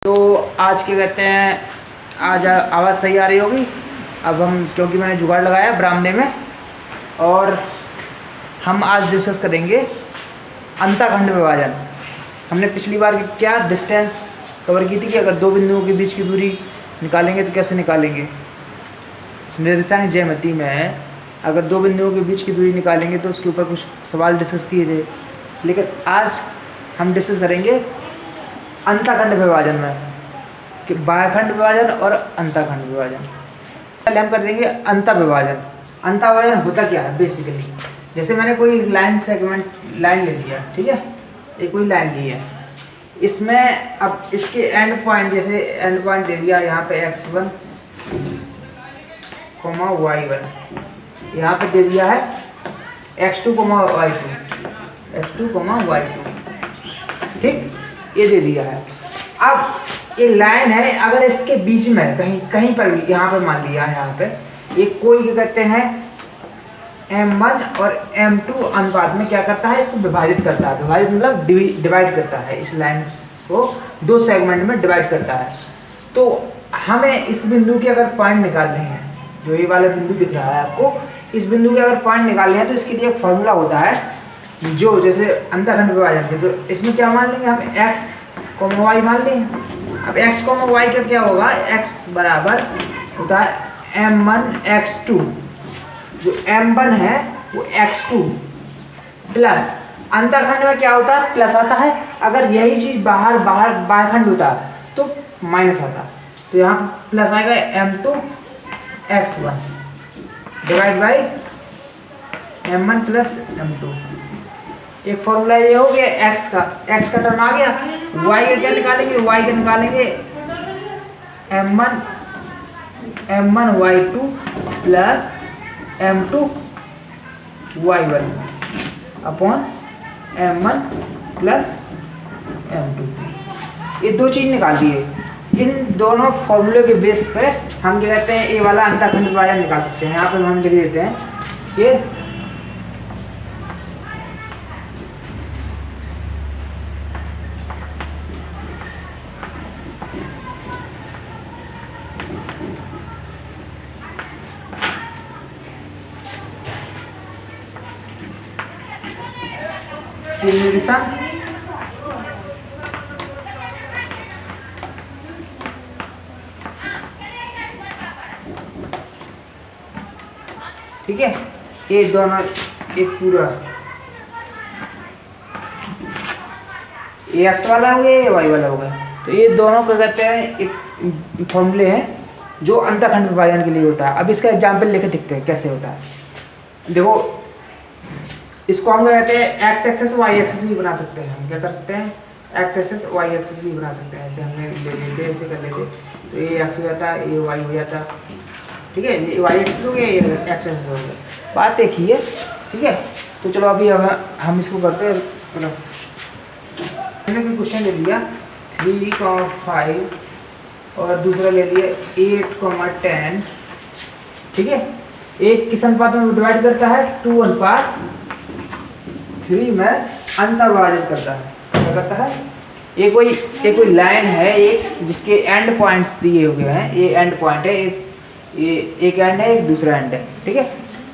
तो आज क्या कहते हैं, आज आवाज़ सही आ रही होगी। अब हम, क्योंकि मैंने जुगाड़ लगाया बरामदे में, और हम आज डिस्कस करेंगे अंतःखंड विभाजन। हमने पिछली बार क्या डिस्टेंस कवर की थी कि अगर दो बिंदुओं के बीच की दूरी निकालेंगे तो कैसे निकालेंगे। निर्देशांक ज्यामिति में अगर दो बिंदुओं के बीच की दूरी निकालेंगे तो उसके ऊपर कुछ सवाल डिस्कस किए थे, लेकिन आज हम डिस्कस करेंगे अंतःखंड विभाजन में कि बाह्यखंड विभाजन और अंतःखंड विभाजन। पहले हम कर देंगे अंतःविभाजन। अंतःविभाजन होता क्या है बेसिकली, जैसे मैंने कोई लाइन सेगमेंट लाइन ले लिया, ठीक है, एक कोई लाइन ली है, इसमें अब इसके एंड पॉइंट, जैसे एंड पॉइंट दे दिया यहाँ पे x1, y1, यहाँ पे दे दिया है x2, y2, ठीक, ये दे दिया है। अब ये लाइन है, अगर इसके बीच में कहीं पर भी, यहाँ पे मान लिया है, यहाँ पे एक कोई क्या कहते हैं M1 और M2 अनुपात में क्या करता है, इसको विभाजित करता है। विभाजित मतलब डिवाइड करता है, इस लाइन को दो सेगमेंट में डिवाइड करता है। तो हमें इस बिंदु के अगर पॉइंट निकालने हैं, जो ये वाला बिंदु दिख रहा है आपको, इस बिंदु के अगर पॉइंट निकालने हैं तो इसके लिए फॉर्मूला होता है, जो जैसे अंतःखंड विभाजन थे, तो इसमें क्या मान लेंगे हम, x, y मान लेंगे। अब x, y का क्या होगा, x बराबर होता है m1 x2, जो m1 है वो x2 प्लस, अंतःखंड में क्या होता है, प्लस आता है। अगर यही चीज बाह्यखंड होता तो माइनस आता, तो यहाँ प्लस आएगा m2 x1 divide by m1 plus m2। एक फॉर्मूला ये हो गया x का टर्म आ गया। y का क्या निकालेंगे, y का निकालेंगे m1 y2 plus m2 y1 upon m1 plus m2। ये दो चीज निकाल दिए। इन दोनों फॉर्मूले के बेस पे हम क्या कहते हैं, ये वाला अंतःखंड विभाजन निकाल सकते हैं। यहाँ पे हम लिख देते हैं ये निर्देशांक ठीक है। ये दोनों एक पूरा ये x वाला हो गया, ये y वाला हो गया, तो ये दोनों क्या कहते हैं, एक फॉर्मूले हैं जो अंतःखंड विभाजन के लिए होता है। अब इसका एग्जाम्पल लेके देखते हैं कैसे होता है। देखो, इसको हम कहते हैं x एक्सेस y एक्सेस भी बना सकते हैं। हम क्या कर सकते हैं, x एक्सेस y एक्सेस भी बना सकते हैं। ऐसे हमने ले लेते, ऐसे कर लेते, तो ये x हो जाता है, ये y हो जाता, ठीक है, ये y एक्सेस हो गया, ये x एक्सेस हो गया। बात एक ही है, ठीक है। तो चलो अभी हम इसको करते हैं। मतलब हमने कोई क्वेश्चन ले लिया 3,5 और दूसरा ले लिया 8,10, ठीक है। एक किस अनुपात में डिवाइड करता है, 2:3 में अंतःविभाजन करता है। क्या करता है, ये कोई लाइन है, एक जिसके एंड पॉइंट्स दिए हुए हैं। ये एंड पॉइंट है, एक एंड है, एक दूसरा एंड है, ठीक है।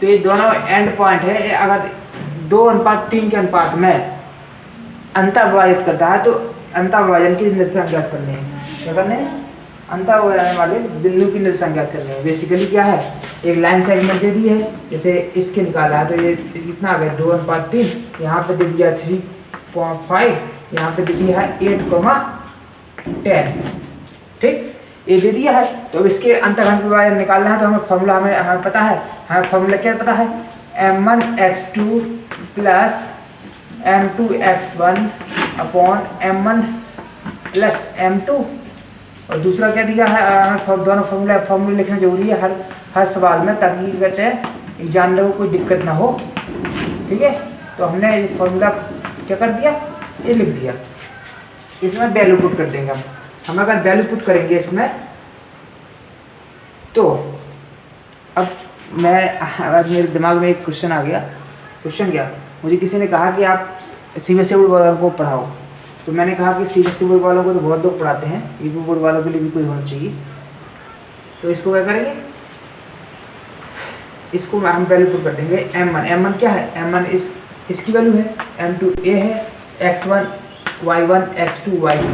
तो ये दोनों एंड पॉइंट है, अगर 2:3 के अनुपात में अंतःविभाजित करता है तो अंतःविभाजन की निर्देशांक ज्ञात करने हैं। क्या करने हैं, अंतःविभाजन वाले बिंदु की निर्देशांक ज्ञात करने हैं। बेसिकली क्या है, एक लाइन सेगमेंट दे दी है, जैसे इसके निकाला है, तो ये कितना आ गया, 2:3, यहाँ पे दे दिया 3.5, यहाँ पे दे दिया है 8,10, ठीक, ये दे दिया है। तो अब इसके अंतःखंड विभाजन निकालना है, तो हमें फॉर्मूला हमें पता है। हमें फॉर्मूला क्या पता है, m1 x2 plus m2 x1 upon m1 plus m2, और दूसरा क्या दिया है, हमें दोनों फॉर्मूले लिखना जरूरी है हर सवाल में, ताकि कहते हैं एग्जाम को कोई दिक्कत ना हो, ठीक है। तो हमने ये फॉर्मूला क्या कर दिया, ये लिख दिया। इसमें वैल्यू पुट कर देंगे हम अगर वैल्यू पुट करेंगे इसमें, तो अब मेरे दिमाग में एक क्वेश्चन आ गया। क्वेश्चन क्या, मुझे किसी ने कहा कि आप सीबीएसई बोर्ड को पढ़ाओ, तो मैंने कहा कि सीबीएसई बोर्ड वालों को तो बहुत लोग पढ़ाते हैं, यूपी बोर्ड वालों के लिए भी कोई होना चाहिए। तो इसको क्या करेंगे, इसको हम वैल्यू पुट कर देंगे m1। m1 क्या है, m1 इसकी वैल्यू है, m2 a है, x1 y1 x2 y2,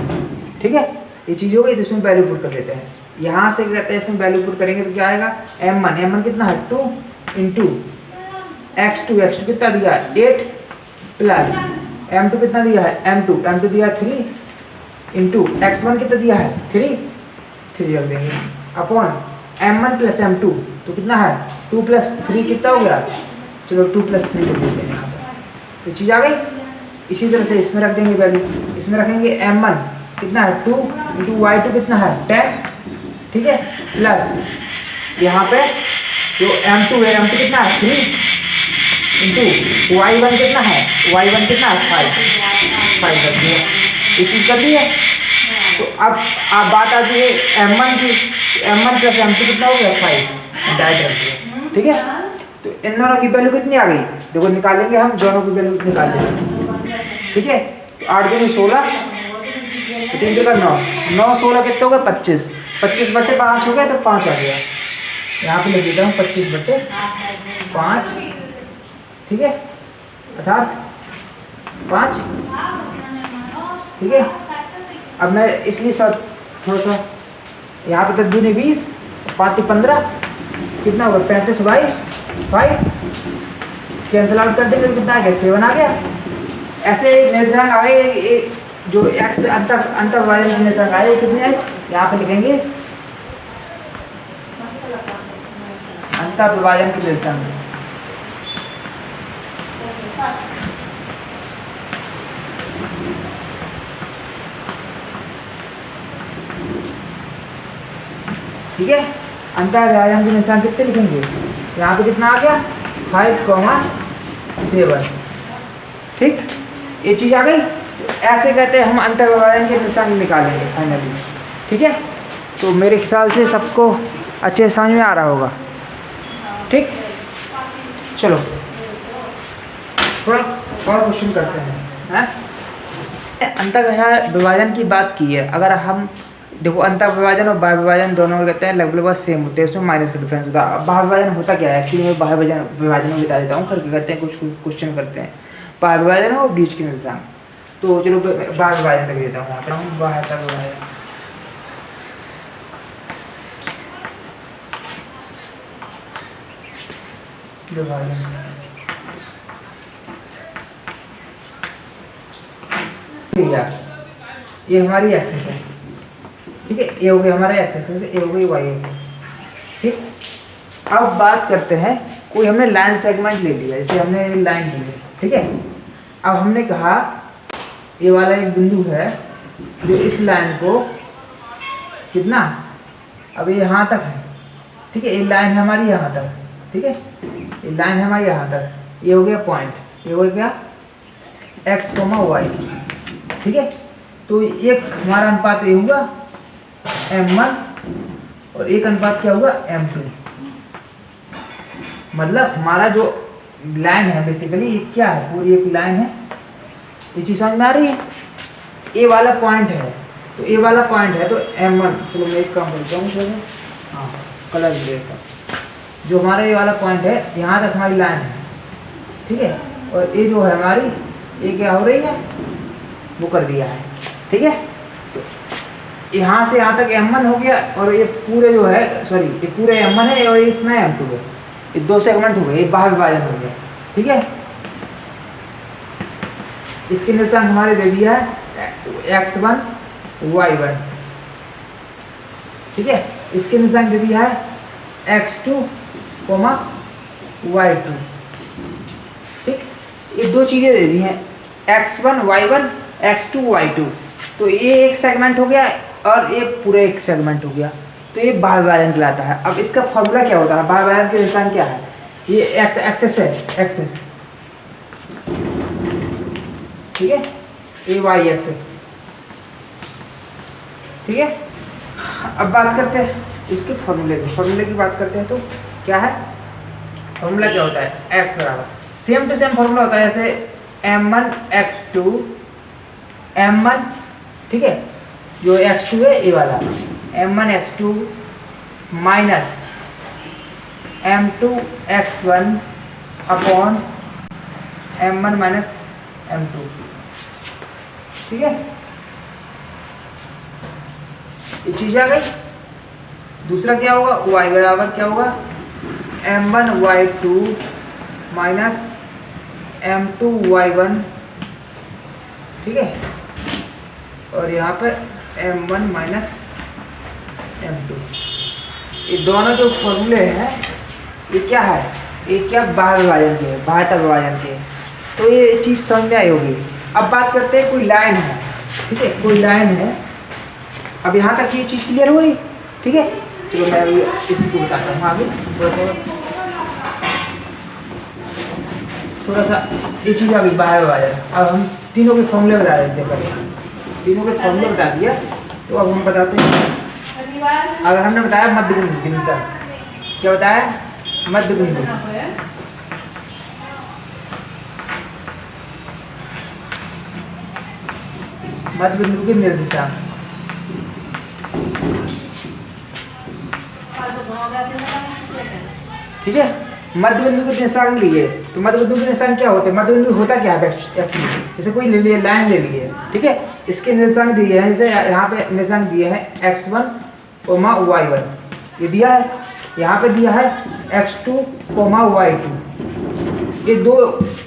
ठीक है। ये चीज़ हो गई, तो इसमें वैल्यू पुट कर देते हैं। यहाँ से कहते हैं इसमें वैल्यू पुट करेंगे तो क्या आएगा, m1 कितना है 2 इंटू x2 कितना दिया है 8 प्लस m2 कितना दिया है m2 दिया है 3 इंटू x1 कितना दिया है 3 रख देंगे अपॉन m1 प्लस m2 तो कितना है 2 प्लस 3 कितना हो गया, चलो 2 प्लस 3 लिख देते हैं यहाँ पर। तो चीज़ आ गई। इसी तरह से इसमें रख देंगे वैल्यू, इसमें रखेंगे m1 कितना है 2 इंटू y2 कितना है 10, ठीक है, प्लस यहाँ पे जो m2 है m2 कितना है 3 इंटू y1 कितना है 5 कर दिया। ये चीज़ कर दी है। तो अब बात आती है m1 की, m1 प्लस m2 कितना हो गया 5, डायरेक्ट रख दिया, ठीक है। तो इन दोनों की वैल्यू कितनी आ गई, देखो निकालेंगे हम, दोनों की वैल्यू निकाल लेंगे, ठीक है। तो 8 दूनी 16, 3 जगह 9 16 कितने हो गए 25, 25/5 हो गया, तो 5 आ गया। यहाँ पे लिख देता हूँ 25/5, ठीक है, अर्थात 5, ठीक है। अब मैं इसलिए सब थोड़ा सा यहाँ पे 10 दूनी 20, 5 15 कितना होगा 35/5, कैंसिल आउट कर देंगे तो कितना आ गया 7 आ गया। ऐसे निर्देशांक आए जो एक्स अंतर विभाजन निर्देशांक आए वो कितने हैं, यहाँ पे लिखेंगे अंतर विभाजन के निर्देशांक। ठीक है, अंतर विभाजन के निर्देशांक कितने लिखेंगे, यहाँ पे कितना आ गया 5,7, ठीक। ये चीज़ आ गई। तो ऐसे कहते हैं हम अंतर विभाजन के निर्देशांक निकालेंगे फाइनली, ठीक है। तो मेरे ख्याल से सबको अच्छे समझ में आ रहा होगा, ठीक। चलो थोड़ा और क्वेश्चन करते हैं। अंतर विभाजन की बात की है, अगर हम देखो अंतर विभाजन और बाह्य विभाजन दोनों को कहते हैं लगभग सेम होते हैं, इसमें माइनस का डिफरेंस होता है। बाह्य विभाजन होता क्या है, एक्चुअली मैं बाह्य विभाजन में बता देता हूँ, करके करते हैं कुछ क्वेश्चन करते हैं बाह्य विभाजन और बीच के निर्देशांक। तो चलो बाह्य विभाजन तक देता हूँ, आता हूँ बाह्य विभाजन। ये हमारी एक्सिस है, ठीक है, ये हो गई हमारा एक्स एक्सिस, ये हो गई वाई एक्सिस, ठीक। अब बात करते हैं, कोई हमने लाइन सेगमेंट ले लिया, जैसे हमने लाइन ली है, ठीक है। अब हमने कहा ये वाला एक बिंदु है जो इस लाइन को कितना, अब ये यहाँ तक है, ठीक है, ये लाइन है हमारी यहाँ तक, ठीक है, ये लाइन है हमारी यहाँ तक, ये हो गया पॉइंट, ये हो गया x, y, ठीक है। तो एक हमारा अनुपात ये होगा m1 और एक अनुपात क्या होगा m2, मतलब हमारा जो लाइन है बेसिकली ये क्या है, पूरी एक लाइन है। ये चीज़ समझ में आ रही है। ए वाला पॉइंट है, तो ए वाला पॉइंट है तो m1, चलो मैं एक काम करता हूँ, हाँ कलर का, जो हमारा ये वाला पॉइंट है यहाँ तक हमारी लाइन है, ठीक है। और ये जो है हमारी, ये क्या हो रही है वो कर दिया है, ठीक है। तो यहाँ से यहाँ तक m1 हो गया, और ये पूरे जो है सॉरी ये पूरे m1 है और ये इतना m2 है, ये 2 सेगमेंट हो गए, ये बाह्य विभाजन हो गया, ठीक है। इसके निर्देशांक हमारे दे दिया है x1 y1, ठीक है। इसके निर्देशांक दे दिया है x2 y2, ठीक। ये 2 चीज़ें दे दी हैं x1 y1 x2 y2, तो ये एक सेगमेंट हो गया और ये पूरा एक सेगमेंट हो गया, तो ये बाह्य विभाजन कहलाता है। अब इसका फॉर्मूला क्या होता है, बाह्य विभाजन के निर्देशांक क्या है, ये x एक्सिस है, एक्सिस, ठीक है, ये y एक्सिस, ठीक है। अब बात करते हैं इसके फॉर्मूले की बात करते हैं, तो क्या है फॉर्मूला, क्या होता है x बराबर सेम टू सेम फॉर्मूला होता है, जैसे m1 x2 m1, ठीक है, जो x2 है ये वाला m1 x2 minus m2 x1 upon m1 minus m2, ठीक है, ये चीज आ गई। दूसरा क्या होगा, y बराबर क्या होगा, m1 y2 minus m2 y1, ठीक है, और यहाँ पर m1 माइनस m2। ये दोनों जो फॉर्मूले हैं ये क्या है, ये क्या बाह्य विभाजन के, बाह्य विभाजन के, तो ये चीज़ समझ में आई होगी। अब बात करते हैं, कोई लाइन है, ठीक है, कोई लाइन है। अब यहाँ तक ये चीज़ क्लियर हुई, ठीक है। चलो मैं इसी को बताता हूँ आगे थोड़ा सा ये चीज़ अभी बाह्य विभाजन। अब हम तीनों के फॉर्मूले बता देते हैं, पहले तीनों के फॉर्मूले बता दिया, तो अब हम बताते हैं। अगर हमने बताया मध्य बिंदु, क्या बताया, मध्य बिंदु, मध्य बिंदु के निर्देशांक, ठीक है, मध्य बिंदु के निर्देशांक लिए। तो मध्य बिंदु के निर्देशांक क्या होते हैं, मध्य बिंदु होता क्या है एक्चुअली, जैसे कोई ले लिए लाइन ले लिए, ठीक है, इसके निर्देशांक दिए हैं, जैसे यहाँ पे निर्देशांक दिए हैं x1, y1, ये दिया है, यहाँ पे दिया है x2, y2, ये दो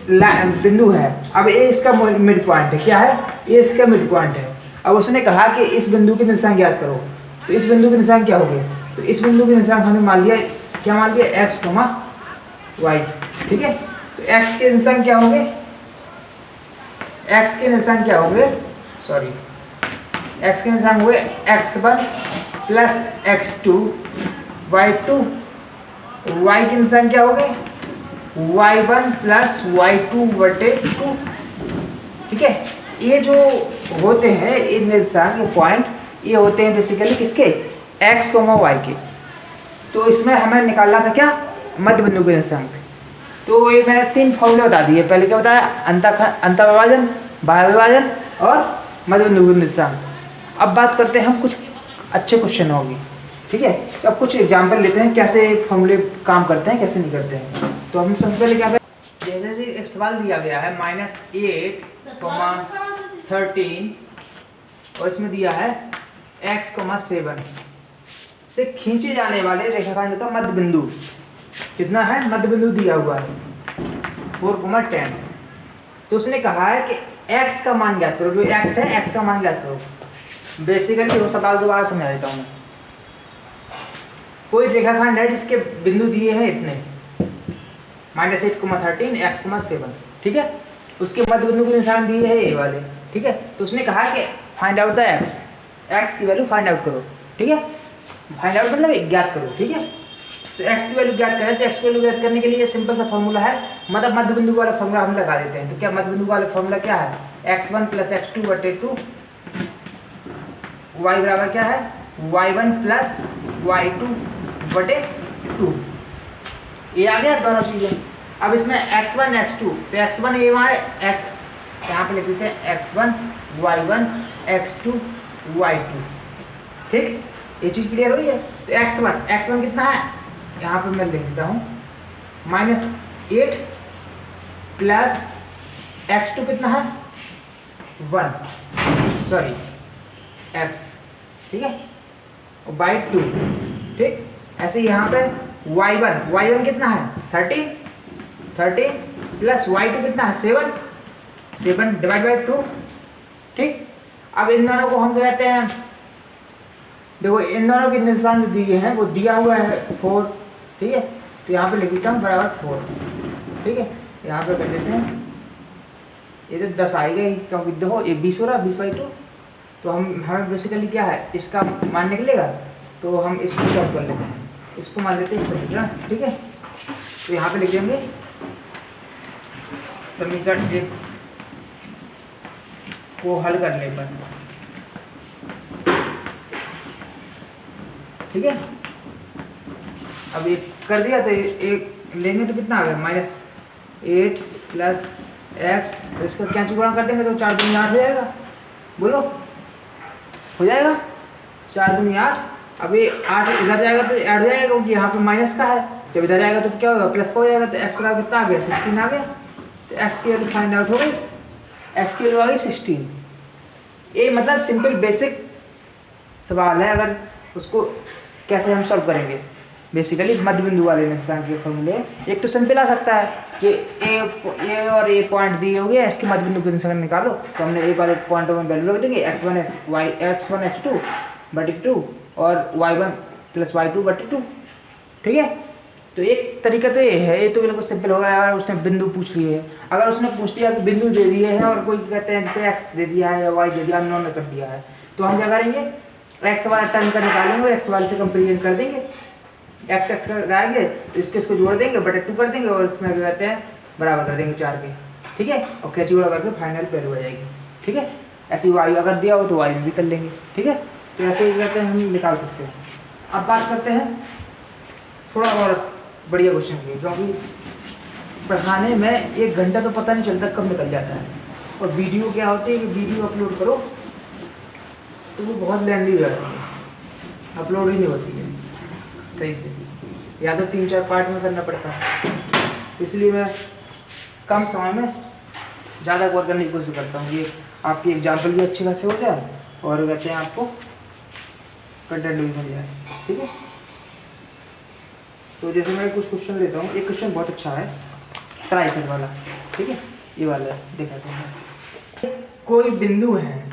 बिंदु है। अब ये इसका मिड पॉइंट है, क्या है, ये इसका मिड पॉइंट है। अब उसने कहा कि इस बिंदु के निर्देशांक ज्ञात करो, तो इस बिंदु के निर्देशांक क्या हो गए, तो इस बिंदु के निर्देशांक हमने मान लिया, क्या मान लिया, x, y, ठीक है। तो x के निर्देशांक क्या होंगे, x के निर्देशांक क्या होंगे, सॉरी, x के निर्देशांक हुए x1 plus x2 y2, y के निर्देशांक क्या हो गए, y1 प्लस y2 बटे 2, ठीक है। ये जो होते हैं ये निर्देशांक, ये पॉइंट, ये होते हैं बेसिकली किसके, x, y के। तो इसमें हमें निकालना था क्या, मध्य बिंदु के निर्देशांक। तो ये मैंने तीन फॉर्मूले बता दिए, पहले क्या बताया, अंतर विभाजन, बाह्य विभाजन और मध्य बिंदु के निर्देशांक। अब बात करते हैं हम कुछ अच्छे क्वेश्चन होगी, ठीक है। तो अब कुछ एग्जाम्पल लेते हैं कैसे फॉर्मूले काम करते हैं, कैसे नहीं करते हैं। तो हम सबसे पहले क्या करें, जैसे एक सवाल दिया गया है -8, 13 और इसमें दिया है x, 7 से खींचे जाने वाले रेखाखंड का मध्य बिंदु कितना है, मध्य बिंदु दिया हुआ है 4, 10। तो उसने कहा है कि x का मान ज्ञात करो, जो x है x का मान ज्ञात करो। बेसिकली वो सवाल दोबारा समझा देता हूँ मैं। कोई रेखाखंड है जिसके बिंदु दिए हैं इतने, -8, 13, x, 7, ठीक है, उसके मध्य बिंदु के निशान दिए हैं ये वाले, ठीक है। तो उसने कहा कि फाइंड आउट द x की वैल्यू फाइंड आउट करो, ठीक है, फाइंड आउट मतलब ज्ञात करो, ठीक है। तो x की वैल्यू ज्ञात करें, तो x की वैल्यू ज्ञात करने के लिए सिंपल सा फॉर्मूला है, मतलब मध्य बिंदु वाला फॉर्मूला हम लगा देते हैं। तो क्या मध्य बिंदु वाला फॉर्मूला क्या है, x1 प्लस x2 बटे 2, y बराबर क्या है, y1 प्लस y2 बटे 2। ये आ गया दोनों चीजें। अब इसमें x1 x2, तो x1 ये वहाँ है, यहाँ पे लिख देते हैं x1 y1 x2 y2, ठीक, ये चीज़ क्लियर हुई है। तो x1 कितना है, यहाँ पे मैं लिख देता हूँ -8 प्लस x2 कितना है 1, सॉरी x, ठीक है, और बाई 2, ठीक। ऐसे यहाँ पे y1 कितना है 13 प्लस y2 कितना है 7 डिवाइड बाई 2, ठीक। अब इन दोनों को हम कहते हैं, देखो इन दोनों के निर्देशांक दिए हैं, वो दिया हुआ है 4, ठीक है। तो यहाँ पे लिख देता हूँ बराबर 4, ठीक है। यहाँ पे कर देते हैं, ये तो 10 आएगा ही, क्योंकि देखो ये 20 हो रहा है, 20/2। तो हमें बेसिकली क्या है, इसका मान निकलेगा, तो हम इसको सॉल्व कर लेते हैं, इसको मान लेते हैं समीकरण, ठीक है। तो यहाँ पे लिख देंगे समीकरण 1 को हल करने पर, ठीक है। अब ये कर दिया, तो एक लेंगे तो कितना आ गया -8 प्लस x, तो इसका क्या गुणा कर देंगे तो 4 दूनी 8 हो जाएगा, बोलो, हो जाएगा। 4 दूनी 8। अब ये 8 इधर जाएगा तो ऐड हो जाएगा, क्योंकि यहाँ पे माइनस का है। जब इधर जाएगा तो क्या होगा, प्लस का हो जाएगा। तो एक्स बराबर कितना आ गया, 16 आ गया। तो एक्स की वैल्यू फाइंड आउट हो गई, एक्स की वैल्यू आ गई 16। ये मतलब सिंपल बेसिक सवाल है। अगर उसको कैसे हम सॉल्व करेंगे, बेसिकली मध्य बिंदु वाले निशान के फॉर्मूले। एक तो सिंपल आ सकता है कि ए और ए पॉइंट दिए हो गए, इसके मध्य बिंदु के निशान निकालो। तो हमने ए वाले पॉइंट में वैल्यू रख देंगे, x1 x2 बटे 2 और y1 प्लस y2 बटे 2। ठीक है, तो एक तरीका तो ये है, ये तो बिल्कुल सिंपल होगा। अगर उसने बिंदु पूछ लिए है, अगर उसने पूछ दिया कि बिंदु दे दिए हैं और कोई कहते हैं जैसे x दे दिया है या y दे दिया, उन्होंने कर दिया है, तो हम क्या करेंगे, x वाला टर्म का निकालेंगे, x वाले से कंपेरिजन कर देंगे। x का लगाएंगे तो इसको जोड़ देंगे, बटे 2 कर देंगे और इसमें क्या कहते हैं बराबर कर देंगे 4 के। ठीक है, और कैंची उड़ा करके फाइनल वैल्यू आ जाएगी। ठीक है, ऐसे y अगर दिया हो तो y में भी कर लेंगे। ठीक है, तो ऐसे ही कहते हैं हम निकाल सकते हैं। अब बात करते हैं थोड़ा और बढ़िया क्वेश्चन की, क्योंकि पढ़ाने में 1 घंटा तो पता नहीं चलता कब निकल जाता है। और वीडियो क्या होती है कि वीडियो अपलोड करो तो वो बहुत लेंदी हो जाती है, अपलोड ही नहीं होती है सही से, या तो 3-4 पार्ट में करना पड़ता है। इसलिए मैं कम समय में ज़्यादा कवर करने की कोशिश करता हूँ। ये आपकी एग्जाम्पल भी अच्छे खासे हो जाए और कहते हैं आपको कंटेंट भी मिल जाए। ठीक है, तो जैसे मैं कुछ क्वेश्चन लेता हूँ। एक क्वेश्चन बहुत अच्छा है, ट्राइसेड वाला। ठीक है, ये वाला देखा हैं। कोई बिंदु है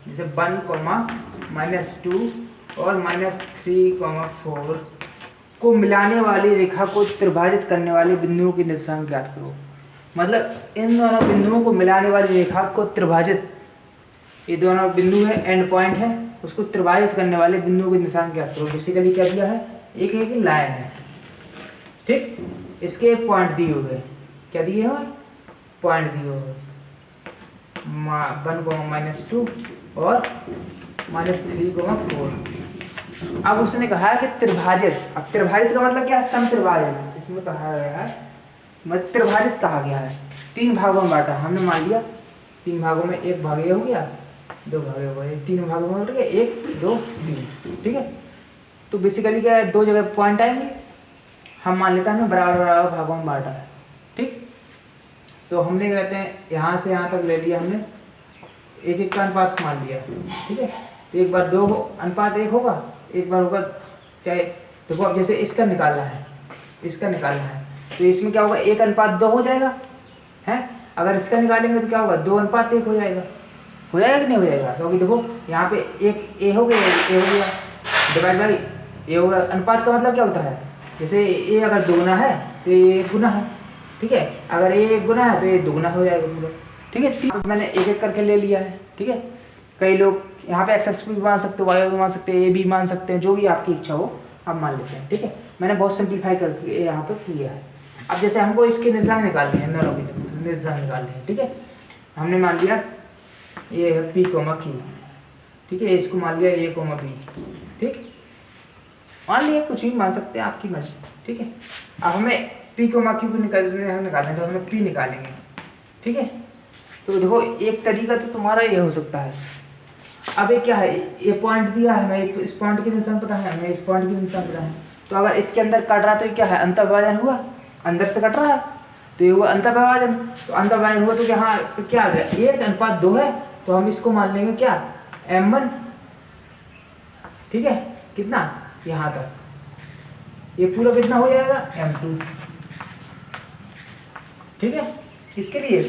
जैसे 1, -2 और -3, 4 को मिलाने वाली रेखा को त्रिभाजित करने वाले बिंदुओं के निर्देशांक ज्ञात करो। मतलब इन दोनों बिंदुओं को मिलाने वाली रेखा को त्रिभाजित, ये दोनों बिंदु है, एंड पॉइंट है, उसको त्रिभाजित करने वाले बिंदुओं के निर्देशांक ज्ञात करो। बेसिकली क्या दिया है, एक लाइन है। ठीक, इसके पॉइंट दिए हुए, क्या दिए हुए, पॉइंट दिए हुए 1, -2 और -3, 4। अब उसने कहा है कि त्रिभाजित। अब त्रिभाजित का मतलब क्या है, समत्रिभाजित। इसमें कहा गया है, मतलब त्रिभाजित कहा गया है। 3 भागों में बांटा हमने, मान लिया 3 भागों में, 1 भाग ये हो गया, 2 भाग हो गए, 3 भागों में बट गया 1, 2, 3। ठीक है, तो बेसिकली क्या है, 2 जगह पॉइंट आएंगे। हम मान लेते हैं हमने बराबर भागों में बांटा है। ठीक, तो हमने कहते हैं यहाँ से यहाँ तक ले लिया हमने, 1 का अनुपात मान लिया। ठीक है, एक बार 2 अनुपात 1 होगा, एक बार होगा चाहे, देखो अब जैसे इसका निकालना है, इसका निकालना है, तो इसमें क्या होगा, 1 अनुपात 2 हो जाएगा है। अगर इसका निकालेंगे तो क्या होगा, 2 अनुपात 1 हो जाएगा। हो जाएगा कि नहीं हो जाएगा, क्योंकि देखो यहाँ पे एक ए हो गया, ए हो गया डिवाइड बाई ए होगा। अनुपात का मतलब क्या होता है, जैसे ए अगर 2 गुना है तो ये 1 गुना है। ठीक है, अगर ये 1 गुना है तो ये 2 गुना हो जाएगा पूरा। ठीक है, मैंने एक करके ले लिया है। ठीक है, कई लोग यहाँ पे एक्स भी मान सकते हो, वाई भी मान सकते हैं, ए भी मान सकते हैं, जो भी आपकी इच्छा हो आप मान लेते हैं। ठीक है, मैंने बहुत सिंप्लीफाई करके यहाँ पे किया है। अब जैसे हमको इसके निर्देशांक निकालने हैं, दोनों के निर्देशांक निकालने हैं। ठीक है, हमने मान लिया ये है P, Q। ठीक है, इसको मान लिया A, B। ठीक, मान लिया, कुछ भी मान सकते हैं, आपकी मर्जी। ठीक है, अब हमें P, Q को निकालने हैं, तो हमें P निकालेंगे। ठीक है, तो देखो एक तरीका तो तुम्हारा ये हो सकता है। अब ये क्या है, ये पॉइंट दिया है, हमें इस पॉइंट के निशान पता है, हमें इस पॉइंट के निशान पता है। तो अगर इसके अंदर कट रहा तो ये क्या है, अंतर्विभाजन हुआ, अंदर से कट रहा है तो ये हुआ अंतर्विभाजन। तो अंतर्विभाजन हुआ तो यहाँ पे क्या आ गया, 1 अनुपात 2 है, तो हम इसको मान लेंगे क्या, M1। ठीक है, कितना, यहाँ तक, ये पूरा कितना हो जाएगा, M2। ठीक है, इसके लिए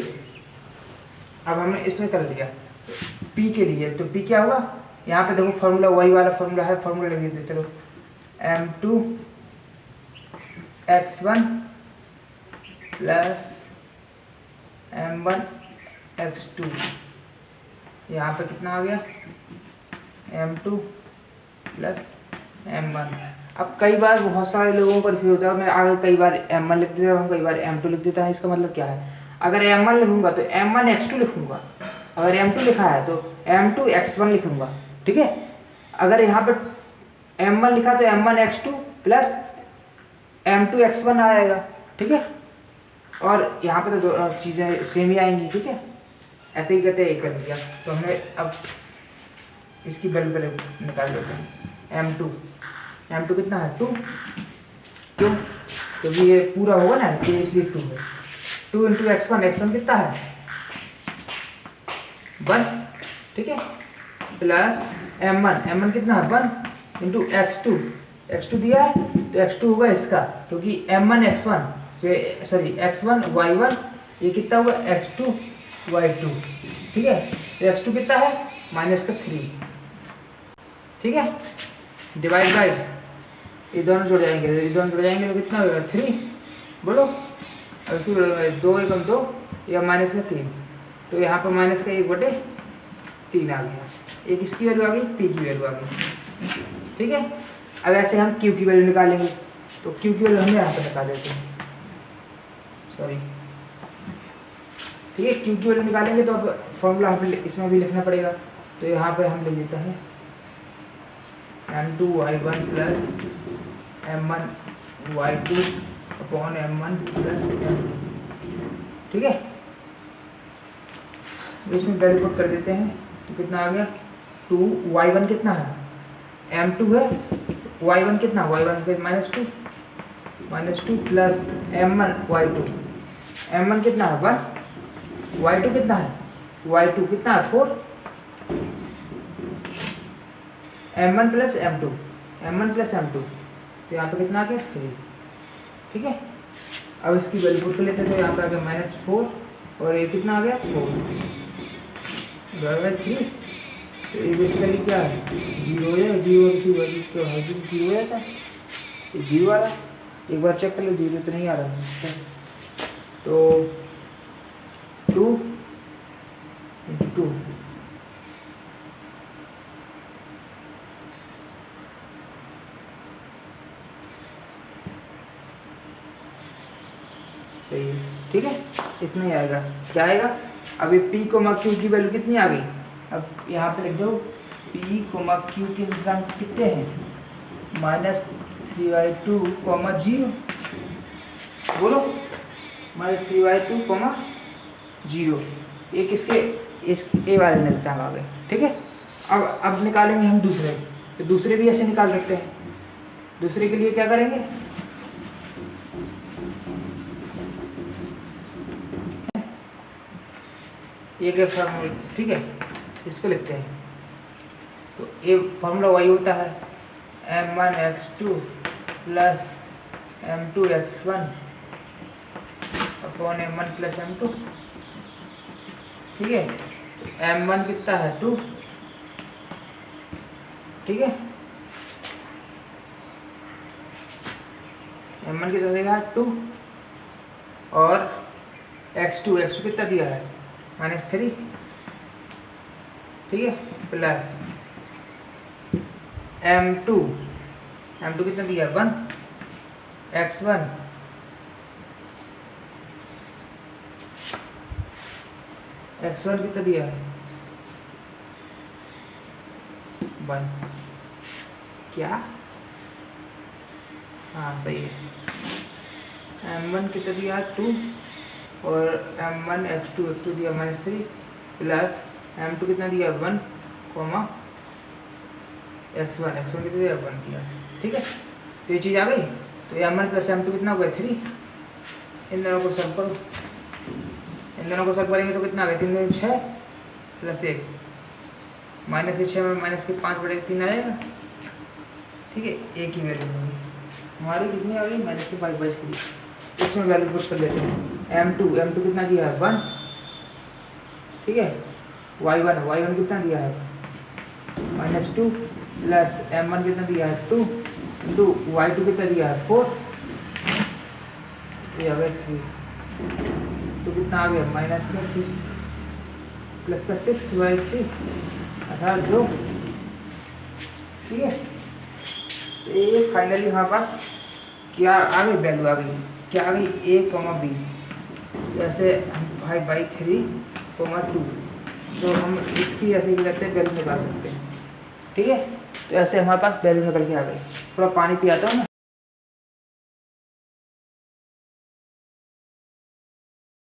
अब हमने इसमें कर दिया P के लिए, तो P क्या होगा, यहाँ पे देखो फॉर्मूला वही वाला फॉर्मूला है, फॉर्मूला लिख देते चलो, M2 x1 plus M1 x2। यहाँ पे कितना आ गया, M2 प्लस M1। अब कई बार बहुत सारे लोगों को कन्फ्यूज होता है, मैं आगे कई बार M1 लिख देता हूँ, कई बार M2 लिख देता हूँ। इसका मतलब क्या है, अगर M1 लिखूंगा तो M1 x2 लिखूंगा, अगर M2 लिखा है तो M2 x1 लिखूंगा। ठीक है, अगर यहाँ पे M1 लिखा तो M1 x2 plus M2 x1 आएगा। ठीक है, और यहाँ पे तो चीज़ें सेम ही आएंगी। ठीक है, ऐसे ही कहते हैं, कर दिया। तो हमने अब इसकी वैल्यू पहले निकाल लेते हैं। m2 कितना है 2, क्यों? क्योंकि ये पूरा होगा ना तो इसलिए 2 है। 2 इंटू x1 कितना है 1, ठीक है, प्लस m1 कितना है 1 इंटू x2 दिया है तो x2 होगा इसका, क्योंकि m1 x1 sorry x1 y1 ये कितना होगा x2 y2, ठीक है। तो x2 कितना है -3, ठीक है, डिवाइड बाई ये दोनों जुड़ जाएंगे तो कितना होगा 3, बोलो। अब इसको जोड़ेंगे 2 एकम 2 या -3, तो यहाँ पर माइनस का 1/3 आ गया। एक इसकी वैल्यू आ गई, पी की वैल्यू आ गई, ठीक है। अब ऐसे हम क्यू की वैल्यू निकालेंगे, तो क्यू की वैल्यू हम यहाँ पर निकाल देते हैं, सॉरी, ठीक है। क्यू की वैल्यू निकालेंगे तो अब फॉर्मूला हमें इसमें भी लिखना पड़ेगा, तो यहाँ पे हम लिख देते हैं m2y1 plus m1y2 upon m1 plus m2, ठीक है। इसमें वैल्यू पुट कर देते हैं तो कितना आ गया 2y1 कितना है m2 है, y1 कितना y1 -2 प्लस m1 कितना है 1, y2 कितना है 4, m1 प्लस m2 तो यहाँ पे कितना आ गया 3, ठीक है। अब इसकी वैल्यू पुट कर लेते हैं तो यहाँ पे आ गया -4 और ये कितना आ गया 4 3, तो ये बेसिकली क्या है 0 है, 0 किसी वैल्यू को हर चीज 0 आता है, ये 0 आ रहा है, एक बार चेक कर लो 0 तो नहीं आ रहा है, तो 2 × 2 सही है, ठीक है, इतना ही आएगा। क्या आएगा अब ये p, q की वैल्यू कितनी आ गई, अब यहाँ पे लिख दो p, q के निशान कितने हैं -3y2, 0, बोलो -3y2, 0, एक इसके इस ए वाले निशान आ गए, ठीक है। अब निकालेंगे हम दूसरे, तो दूसरे भी ऐसे निकाल सकते हैं। दूसरे के लिए क्या करेंगे, एक फॉर्मूला, ठीक है, इसको लिखते हैं। तो ये फॉर्मूला वही होता है m1x2 plus m2x1 upon m1 plus m2, ठीक है। m1 कितना है 2, ठीक है, m1 कितना देगा 2 और x2 कितना दिया है -3, ठीक है, प्लस m2 कितना दिया 1, x1 कितना दिया है 1, क्या, हाँ सही है, m1 कितना दिया 2 और m1 x2 दिया -3 प्लस m2 कितना दिया 1, x1 कितना दिया 1 दिया, ठीक है। तो ये चीज़ आ गई, तो m1 प्लस m2 कितना हो गया 3, इन दोनों को सब करो, इन दोनों को सब करेंगे तो कितना आ गया 3 दूनी 6 प्लस 1 माइनस के 6 में माइनस के 5/3 आ जाएगा, ठीक है। एक ही वैल्यू होगी हमारी, कितनी आ गई -5/3। इसमें वैल्यू पुट कर लेते हैं m2 कितना दिया है 1, ठीक है, y1 कितना दिया है -2 प्लस m1 कितना दिया है 2 इंटू y2 कितना दिया है 4, ये आ गया 3, तो कितना आ गया -3 प्लस का 6/3 अर्थात 2, ठीक है। तो ये फाइनली हमारे पास क्या आ गई, वैल्यू आ गई, क्या आ गई a, b, जैसे 5/3, 2, तो हम इसकी ऐसे क्या करते हैं वैल्यू निकाल सकते हैं, ठीक है। तो ऐसे हमारे पास वैल्यू निकल के आ गई। थोड़ा पानी पियाता हूँ ना।